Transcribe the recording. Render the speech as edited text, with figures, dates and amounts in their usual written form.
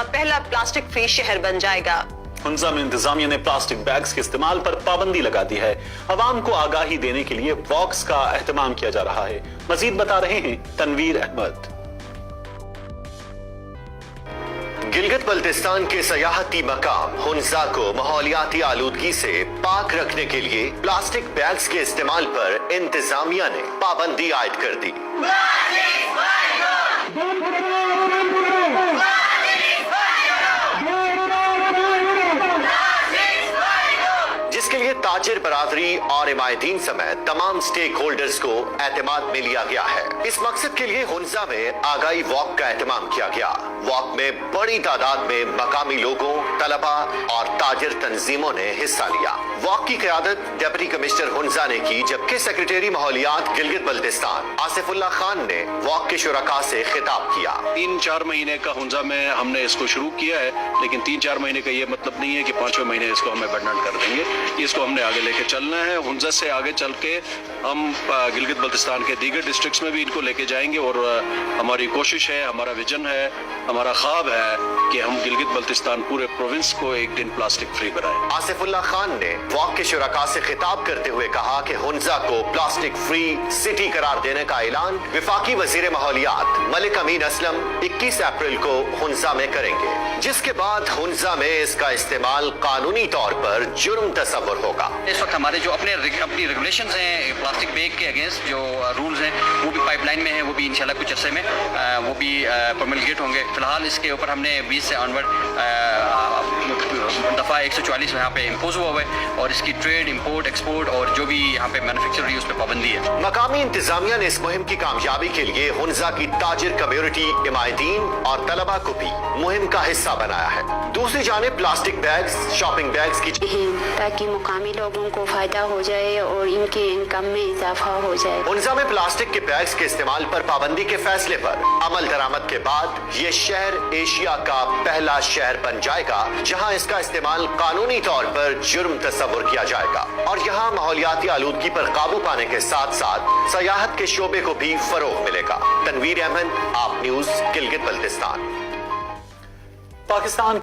पहला plastic free शहर बन जाएगा। हुंजा में इंतजामिया ने प्लास्टिक बैग्स के इस्तेमाल पर पाबंदी लगा दी है। अवाम को आगाही देने के लिए वॉक्स का एहतमाम किया जा रहा है। मजीद बता रहे हैं तनवीर अहमद। गिलगित बल्तिस्तान के सयाहती मकाम हुंजा को माहौलियाती आलूदगी से पाक रखने के लिए प्लास्टिक बैग्स के इस्तेमाल पर इंतजामिया ने पाबंदी आयद कर दी। जिसके लिए ताजिर बरादरी और इमायतीन समेत तमाम स्टेक होल्डर्स को एतमाद में लिया गया है। इस मकसद के लिए हुंजा में आगाही वॉक का एहतमाम किया गया। वॉक में बड़ी तादाद में मकामी लोगों, तलबा और ताजिर तंजीमों ने हिस्सा लिया। वॉक की क़यादत डिप्टी कमिश्नर हुंजा ने की, जबकि सेक्रेटरी माहौलियात गिलगित बल्तिस्तान आसिफुल्लाह खान ने वॉक के शुरका से खिताब किया। 3-4 महीने का हुंजा में हमने इसको शुरू किया है, लेकिन 3-4 महीने का ये मतलब नहीं है कि 5वें महीने इसको हम अबंडन कर देंगे। इसको हमने आगे लेके चलना है। हुंजा से आगे चल के हम गिलगित बल्तिस्तान के दीगर डिस्ट्रिक्ट्स में भी इनको लेके जाएंगे और हमारी कोशिश है, हमारा विजन है, हमारा ख्वाब है कि हम गिलगित बल्तिस्तान पूरे प्रोविंस को एक दिन प्लास्टिक फ्री बनाएं। आसिफुल्लाह खान ने वॉक के शुरका से खिताब करते हुए कहा कि हुंजा को प्लास्टिक फ्री सिटी करार देने का ऐलान वफाकी वजीर माहौलियात मलिक अमीन असलम 21 अप्रैल को हुंजा में करेंगे, जिसके बाद हुंजा में इसका इस्तेमाल कानूनी तौर पर जुर्म तस्वर होगा। इस वक्त हमारे जो अपनी रेगुलेशंस हैं प्लास्टिक बैग के अगेंस्ट, जो रूल्स हैं वो भी पाइपलाइन में है, वो भी इंशाल्लाह कुछ अरसे में वो भी प्रोमलगेट होंगे। फिलहाल इसके ऊपर हमने 20 से ऑनवर्ड दफ़ा 144 यहाँ पे इम्पोज हुआ है और इसकी ट्रेड, इंपोर्ट, एक्सपोर्ट और जो भी यहाँ पे मैन्युफैक्चर हुई उस पर पाबंदी है। मकामी इंतजामिया ने इस मुहिम की कामयाबी के लिए हुंजा की ताजिर कम्युनिटी, इमायतीन और तलबा को भी मुहिम का हिस्सा बनाया है। दूसरी जानिब प्लास्टिक बैग्स, शॉपिंग बैग्स की ताकि मुकामी लोगों को फायदा हो जाए और इनके इनकम में इजाफा हो जाए। हुंजा में प्लास्टिक के बैग्स के इस्तेमाल पर पाबंदी के फैसले पर अमल दरामद के बाद ये शहर एशिया का पहला शहर बन जाएगा जहां इसका इस्तेमाल कानूनी तौर पर जुर्म तस्वर किया जाएगा और यहाँ माहौलियाती आलूदगी पर काबू पाने के साथ साथ सयाहत के शोबे को भी फरोग मिलेगा। तनवीर अहमद, आप न्यूज, गिलगित बल्तिस्तान। पाकिस्तान